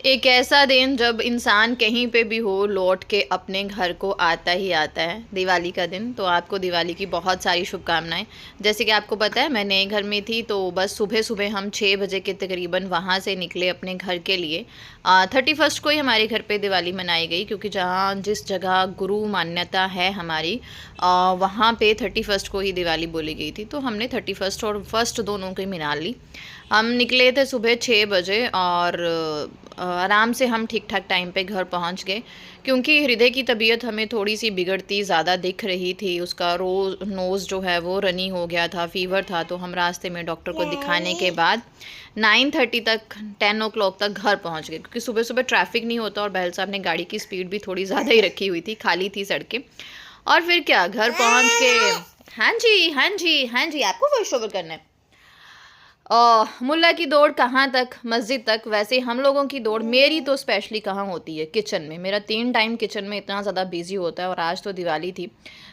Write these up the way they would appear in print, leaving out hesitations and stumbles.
एक ऐसा दिन जब इंसान कहीं पे भी हो लौट के अपने घर को आता ही आता है, दिवाली का दिन। तो आपको दिवाली की बहुत सारी शुभकामनाएं। जैसे कि आपको पता है मैं नए घर में थी, तो बस सुबह सुबह हम 6 बजे के तकरीबन वहाँ से निकले अपने घर के लिए। 31st को ही हमारे घर पे दिवाली मनाई गई, क्योंकि जहाँ जिस जगह गुरु मान्यता है हमारी, वहाँ पे 31st को ही दिवाली बोली गई थी। तो हमने 31st और फर्स्ट दोनों की मना ली। हम निकले थे सुबह 6 बजे, और आराम से हम ठीक ठाक टाइम पे घर पहुंच गए। क्योंकि हृदय की तबीयत हमें थोड़ी सी बिगड़ती ज़्यादा दिख रही थी, उसका नोज़ जो है वो रनी हो गया था, फीवर था। तो हम रास्ते में डॉक्टर को दिखाने के बाद 9:30 तक 10 o'clock तक घर पहुंच गए, क्योंकि सुबह सुबह ट्रैफिक नहीं होता और बहल साहब ने गाड़ी की स्पीड भी थोड़ी ज़्यादा ही रखी हुई थी, खाली थी सड़कें। और फिर क्या, घर पहुंच के हाँ जी हाँ जी हाँ जी, आपको वॉइस ओवर करना है। मुल्ला की दौड़ कहाँ तक, मस्जिद तक। वैसे हम लोगों की दौड़, मेरी तो स्पेशली कहाँ होती है, किचन में। मेरा 3 टाइम किचन में इतना ज़्यादा बिजी होता है। और आज तो दिवाली थी,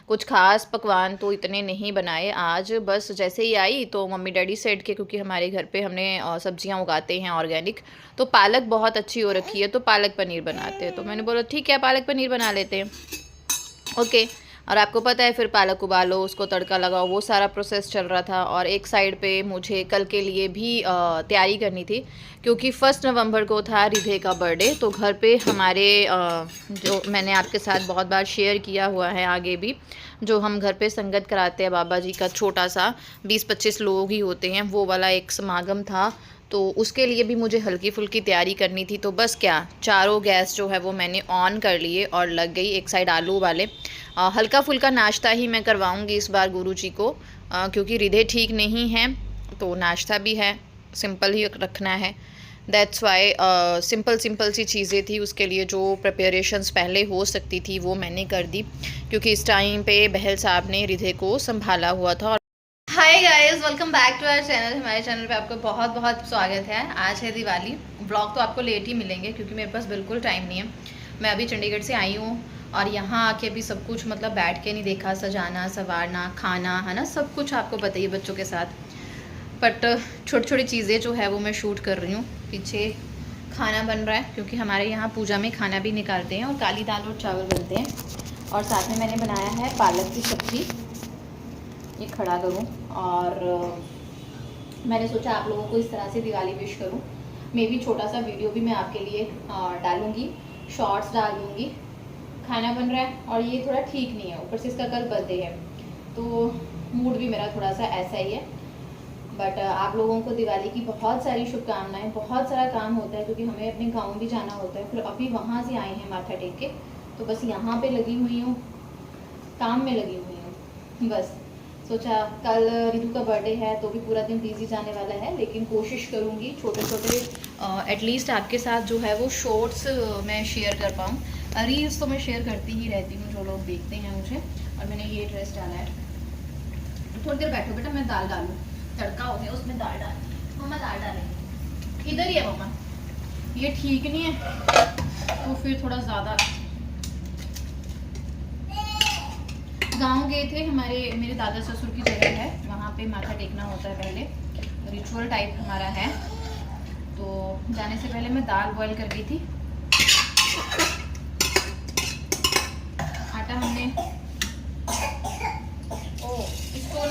कुछ खास पकवान तो इतने नहीं बनाए आज। बस जैसे ही आई तो मम्मी डैडी सेट के, क्योंकि हमारे घर पे हमने सब्जियां उगाते हैं ऑर्गेनिक, तो पालक बहुत अच्छी हो रखी है, तो पालक पनीर बनाते हैं। तो मैंने बोला ठीक है, पालक पनीर बना लेते हैं। ओके। और आपको पता है फिर पालक उबालो, उसको तड़का लगाओ, वो सारा प्रोसेस चल रहा था। और एक साइड पे मुझे कल के लिए भी तैयारी करनी थी, क्योंकि 1 नवंबर को था रिधे का बर्थडे। तो घर पे हमारे जो मैंने आपके साथ बहुत बार शेयर किया हुआ है आगे भी, जो हम घर पे संगत कराते हैं बाबा जी का, छोटा सा 20-25 लोग ही होते हैं, वो वाला एक समागम था। तो उसके लिए भी मुझे हल्की फुल्की तैयारी करनी थी। तो बस क्या, चारों गैस जो है वो मैंने ऑन कर लिए और लग गई। एक साइड आलू वाले, हल्का फुल्का नाश्ता ही मैं करवाऊंगी इस बार गुरु जी को, क्योंकि हृदय ठीक नहीं है, तो नाश्ता भी है सिंपल ही रखना है। दैट्स वाई सिंपल सिंपल सी चीज़ें थी। उसके लिए जो प्रिपरेशंस पहले हो सकती थी वो मैंने कर दी, क्योंकि इस टाइम पे बहल साहब ने हृदय को संभाला हुआ था। Hi guys, welcome back to our channel. हमारे चैनल पे आपका बहुत बहुत स्वागत है। आज है दिवाली। व्लॉग तो आपको लेट ही मिलेंगे, क्योंकि मेरे पास बिल्कुल टाइम नहीं है। मैं अभी चंडीगढ़ से आई हूँ, और यहाँ आके भी सब कुछ मतलब बैठ के नहीं देखा, सजाना संवारना खाना है ना, सब कुछ आपको पता ही है बच्चों के साथ। बट छोटी छोटी चीज़ें जो है वो मैं शूट कर रही हूँ। पीछे खाना बन रहा है, क्योंकि हमारे यहाँ पूजा में खाना भी निकालते हैं, और काली दाल और चावल बनते हैं। और साथ में मैंने बनाया है पालक की सब्ज़ी, ये खड़ा करूँ। और मैंने सोचा आप लोगों को इस तरह से दिवाली विश करूँ। मे भी छोटा सा वीडियो भी मैं आपके लिए डालूँगी, शॉर्ट्स डाल दूँगी। खाना बन रहा है, और ये थोड़ा ठीक नहीं है, ऊपर से इसका कल बर्थडे है, तो मूड भी मेरा थोड़ा सा ऐसा ही है। बट आप लोगों को दिवाली की बहुत सारी शुभकामनाएं। बहुत सारा काम होता है, क्योंकि हमें अपने गाँव भी जाना होता है। फिर अभी वहाँ से आए हैं माथा टेक के, तो बस यहाँ पे लगी हुई हूँ, काम में लगी हुई हूँ। बस सोचा कल रितु का बर्थडे है, तो भी पूरा दिन बिजी जाने वाला है, लेकिन कोशिश करूँगी छोटे छोटे एटलीस्ट आपके साथ जो है वो शॉर्ट्स मैं शेयर कर पाऊँ। रील्स तो मैं शेयर करती ही रहती हूँ, जो लोग देखते हैं मुझे। और मैंने ये ड्रेस डाला है। थोड़ी देर बैठो बेटा, मैं दाल डालूँ, तड़का हो गया उसमें दाल डाल। मम्मा दाल डालेंगे, इधर ही है मम्मा। ये ठीक नहीं है, तो फिर थोड़ा ज़्यादा। गांव गए थे, मेरे दादा ससुर की जगह है, वहाँ पे माथा टेकना होता है पहले, रिचुअल टाइप हमारा है। तो जाने से पहले मैं दाल बॉईल कर दी थी। आटा हमने इसको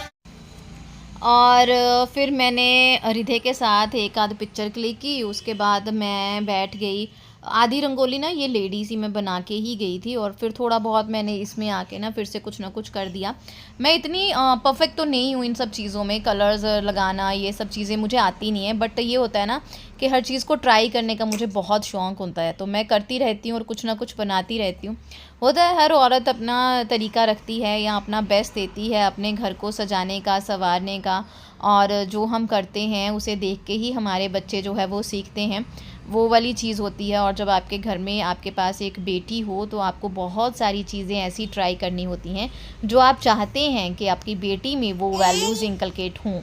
और फिर मैंने हृदय के साथ एक आध पिक्चर क्लिक की। उसके बाद मैं बैठ गई। आधी रंगोली ना ये लेडीज़ ही मैं बना के ही गई थी, और फिर थोड़ा बहुत मैंने इसमें आके ना फिर से कुछ ना कुछ कर दिया। मैं इतनी परफेक्ट तो नहीं हूँ इन सब चीज़ों में, कलर्स लगाना ये सब चीज़ें मुझे आती नहीं है। बट ये होता है ना कि हर चीज़ को ट्राई करने का मुझे बहुत शौक़ होता है, तो मैं करती रहती हूँ और कुछ ना कुछ बनाती रहती हूँ। होता है हर औरत अपना तरीका रखती है या अपना बेस्ट देती है अपने घर को सजाने का, संवारने का। और जो हम करते हैं उसे देख के ही हमारे बच्चे जो है वो सीखते हैं, वो वाली चीज़ होती है। और जब आपके घर में आपके पास एक बेटी हो, तो आपको बहुत सारी चीज़ें ऐसी ट्राई करनी होती हैं जो आप चाहते हैं कि आपकी बेटी में वो वैल्यूज़ इंकलकेट हों।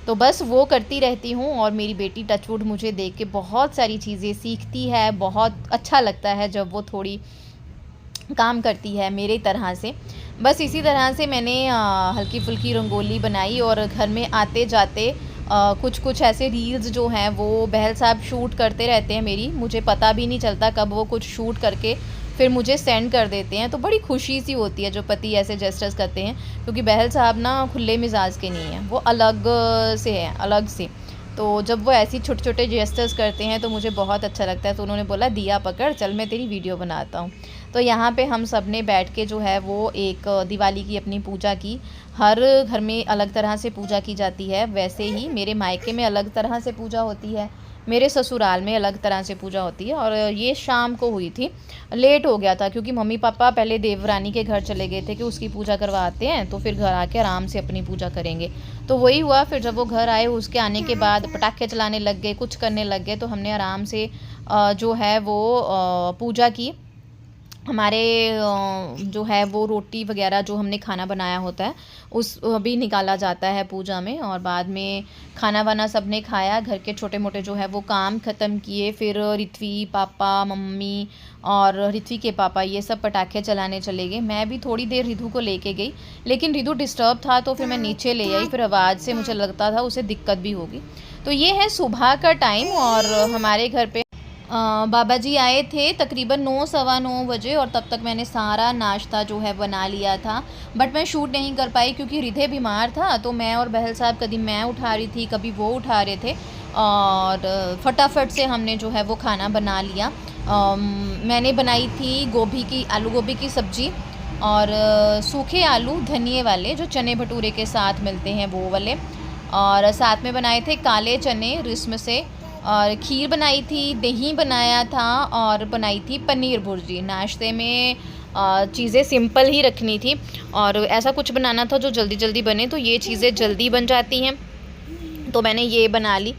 तो बस वो करती रहती हूँ, और मेरी बेटी टचवुड मुझे देख के बहुत सारी चीज़ें सीखती है। बहुत अच्छा लगता है जब वो थोड़ी काम करती है मेरी तरह से। बस इसी तरह से मैंने हल्की फुल्की रंगोली बनाई, और घर में आते जाते कुछ कुछ ऐसे रील्स जो हैं वो बहल साहब शूट करते रहते हैं मेरी, मुझे पता भी नहीं चलता कब वो कुछ शूट करके फिर मुझे सेंड कर देते हैं। तो बड़ी खुशी सी होती है जो पति ऐसे जेस्चर्स करते हैं, क्योंकि बहल साहब ना खुले मिजाज के नहीं हैं, वो अलग से हैं, अलग से। तो जब वो ऐसी छोटे छोटे जेस्चर्स करते हैं तो मुझे बहुत अच्छा लगता है। तो उन्होंने बोला दिया पकड़, चल मैं तेरी वीडियो बनाता हूँ। तो यहाँ पे हम सब ने बैठ के जो है वो एक दिवाली की अपनी पूजा की। हर घर में अलग तरह से पूजा की जाती है, वैसे ही मेरे मायके में अलग तरह से पूजा होती है, मेरे ससुराल में अलग तरह से पूजा होती है। और ये शाम को हुई थी, लेट हो गया था क्योंकि मम्मी पापा पहले देवरानी के घर चले गए थे कि उसकी पूजा करवाते हैं, तो फिर घर आके आराम से अपनी पूजा करेंगे। तो वही हुआ, फिर जब वो घर आए उसके आने के बाद पटाखे चलाने लग गए, कुछ करने लग गए, तो हमने आराम से जो है वो पूजा की। हमारे जो है वो रोटी वगैरह जो हमने खाना बनाया होता है उस भी निकाला जाता है पूजा में। और बाद में खाना वाना सब ने खाया, घर के छोटे मोटे जो है वो काम ख़त्म किए। फिर रित्वी पापा मम्मी और रित्वी के पापा ये सब पटाखे चलाने चले गए। मैं भी थोड़ी देर रिधु को लेके गई, लेकिन रिधु डिस्टर्ब था तो फिर मैं नीचे ले आई, फिर आवाज़ से मुझे लगता था उसे दिक्कत भी होगी। तो ये है सुबह का टाइम और हमारे घर पे बाबा जी आए थे तकरीबन 9 सवा 9 बजे, और तब तक मैंने सारा नाश्ता जो है बना लिया था। बट मैं शूट नहीं कर पाई क्योंकि रिधे बीमार था, तो मैं और बहल साहब कभी मैं उठा रही थी कभी वो उठा रहे थे, और फटाफट से हमने जो है वो खाना बना लिया। मैंने बनाई थी गोभी की आलू गोभी की सब्ज़ी और सूखे आलू धनिए वाले जो चने भटूरे के साथ मिलते हैं वो वाले, और साथ में बनाए थे काले चने रिस्म से, और खीर बनाई थी, दही बनाया था, और बनाई थी पनीर भुर्जी। नाश्ते में चीज़ें सिंपल ही रखनी थी और ऐसा कुछ बनाना था जो जल्दी जल्दी बने, तो ये चीज़ें जल्दी बन जाती हैं, तो मैंने ये बना ली।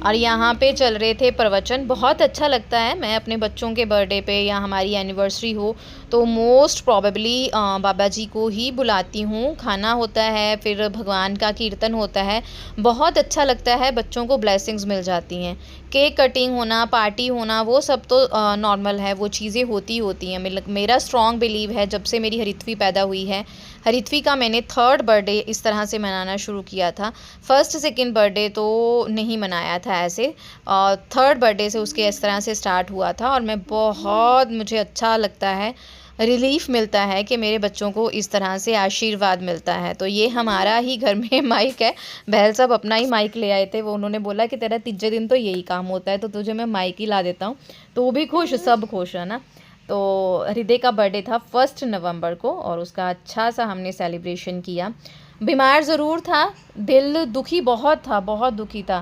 और यहाँ पे चल रहे थे प्रवचन, बहुत अच्छा लगता है। मैं अपने बच्चों के बर्थडे पे या हमारी एनिवर्सरी हो तो मोस्ट प्रॉबेबली बाबा जी को ही बुलाती हूँ। खाना होता है, फिर भगवान का कीर्तन होता है, बहुत अच्छा लगता है, बच्चों को ब्लेसिंग्स मिल जाती हैं। केक कटिंग होना, पार्टी होना, वो सब तो नॉर्मल है, वो चीज़ें होती हैं। मेरा स्ट्रॉन्ग बिलीव है, जब से मेरी हरित्वी पैदा हुई है, हरित्वी का मैंने 3rd बर्थडे इस तरह से मनाना शुरू किया था। 1st 2nd बर्थडे तो नहीं मनाया था ऐसे, और 3rd बर्थडे से उसके इस तरह से स्टार्ट हुआ था। और मैं बहुत, मुझे अच्छा लगता है, रिलीफ़ मिलता है कि मेरे बच्चों को इस तरह से आशीर्वाद मिलता है। तो ये हमारा ही घर में माइक है, बहल साहब अपना ही माइक ले आए थे, वो उन्होंने बोला कि तेरा तीजे दिन तो यही काम होता है, तो तुझे मैं माइक ही ला देता हूँ। तो वो भी खुश, सब खुश है ना। तो हृदय का बर्थडे था 1 नवंबर को और उसका अच्छा सा हमने सेलिब्रेशन किया। बीमार ज़रूर था, दिल दुखी बहुत था, बहुत दुखी था,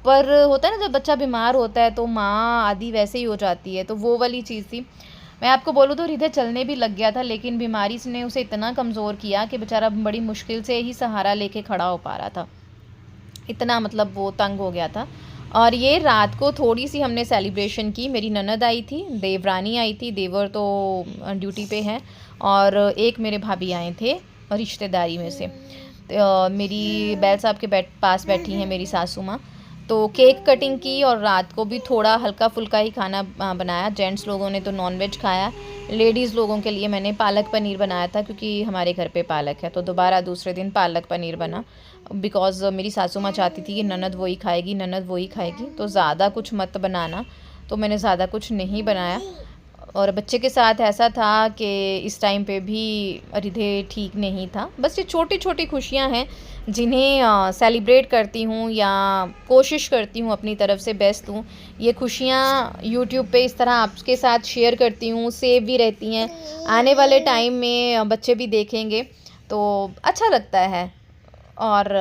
पर होता है ना जब बच्चा बीमार होता है तो माँ आदि वैसे ही हो जाती है, तो वो वाली चीज़ थी। मैं आपको बोलूँ तो हृदय चलने भी लग गया था, लेकिन बीमारी ने उसे इतना कमज़ोर किया कि बेचारा बड़ी मुश्किल से ही सहारा लेके खड़ा हो पा रहा था, इतना मतलब वो तंग हो गया था। और ये रात को थोड़ी सी हमने सेलिब्रेशन की। मेरी ननद आई थी, देवरानी आई थी, देवर तो ड्यूटी पे है, और एक मेरे भाभी आए थे रिश्तेदारी में से। तो मेरी बैल साहब के पास बैठी हैं मेरी सासू माँ। तो केक कटिंग की और रात को भी थोड़ा हल्का फुल्का ही खाना बनाया। जेंट्स लोगों ने तो नॉनवेज खाया, लेडीज़ लोगों के लिए मैंने पालक पनीर बनाया था क्योंकि हमारे घर पे पालक है, तो दोबारा दूसरे दिन पालक पनीर बना। बिकॉज़ मेरी सासू माँ चाहती थी कि ननद वही खाएगी, ननद वही खाएगी, तो ज़्यादा कुछ मत बनाना, तो मैंने ज़्यादा कुछ नहीं बनाया। और बच्चे के साथ ऐसा था कि इस टाइम पे भी हृदय ठीक नहीं था। बस ये छोटी छोटी खुशियाँ हैं जिन्हें सेलिब्रेट करती हूँ या कोशिश करती हूँ अपनी तरफ से बेस्ट दूँ। ये खुशियाँ यूट्यूब पे इस तरह आपके साथ शेयर करती हूँ, सेव भी रहती हैं। आने वाले टाइम में बच्चे भी देखेंगे तो अच्छा लगता है। और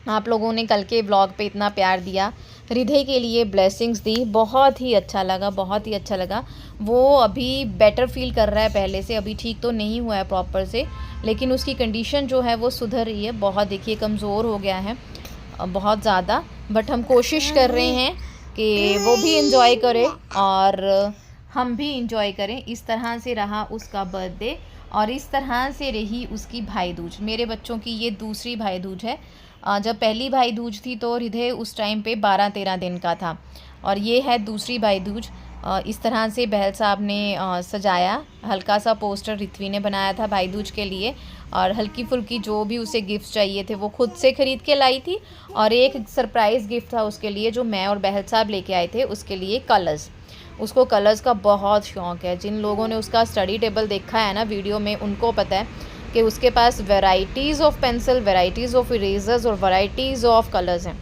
आप लोगों ने कल के व्लॉग पे इतना प्यार दिया, हृदय के लिए ब्लेसिंग्स दी, बहुत ही अच्छा लगा, बहुत ही अच्छा लगा। वो अभी बेटर फील कर रहा है पहले से, अभी ठीक तो नहीं हुआ है प्रॉपर से, लेकिन उसकी कंडीशन जो है वो सुधर रही है। बहुत देखिए कमज़ोर हो गया है बहुत ज़्यादा, बट हम कोशिश कर रहे हैं कि वो भी इंजॉय करे और हम भी इंजॉय करें। इस तरह से रहा उसका बर्थडे और इस तरह से रही उसकी भाई दूज। मेरे बच्चों की ये दूसरी भाई दूज है। जब पहली भाई दूज थी तो हृदय उस टाइम पे 12-13 दिन का था, और ये है दूसरी भाई दूज। इस तरह से बहल साहब ने सजाया। हल्का सा पोस्टर रित्वी ने बनाया था भाई दूज के लिए, और हल्की फुल्की जो भी उसे गिफ्ट चाहिए थे वो खुद से ख़रीद के लाई थी। और एक सरप्राइज़ गिफ्ट था उसके लिए जो मैं और बहल साहब लेके आए थे, उसके लिए कलर्स। उसको कलर्स का बहुत शौक़ है। जिन लोगों ने उसका स्टडी टेबल देखा है ना वीडियो में, उनको पता है कि उसके पास varieties of pencil, varieties of erasers और वैरायटीज़ ऑफ कलर्स हैं,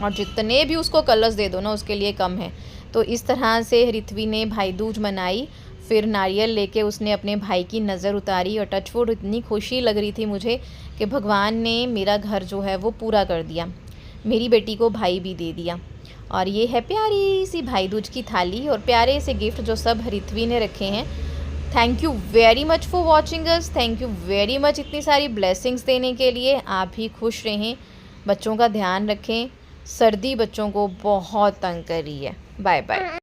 और जितने भी उसको कलर्स दे दो ना उसके लिए कम है। तो इस तरह से रित्वी ने भाई दूज मनाई। फिर नारियल लेके उसने अपने भाई की नज़र उतारी, और टचवुड इतनी खुशी लग रही थी मुझे कि भगवान ने मेरा घर जो है वो पूरा कर दिया, मेरी बेटी को भाई भी दे दिया। और ये है प्यारी सी भाई दूज की थाली और प्यारे से गिफ्ट जो सब रित्वी ने रखे हैं। Thank you very much for watching us. Thank you very much इतनी सारी ब्लेसिंग्स देने के लिए। आप भी खुश रहें, बच्चों का ध्यान रखें। सर्दी बच्चों को बहुत तंग कर रही है। Bye bye.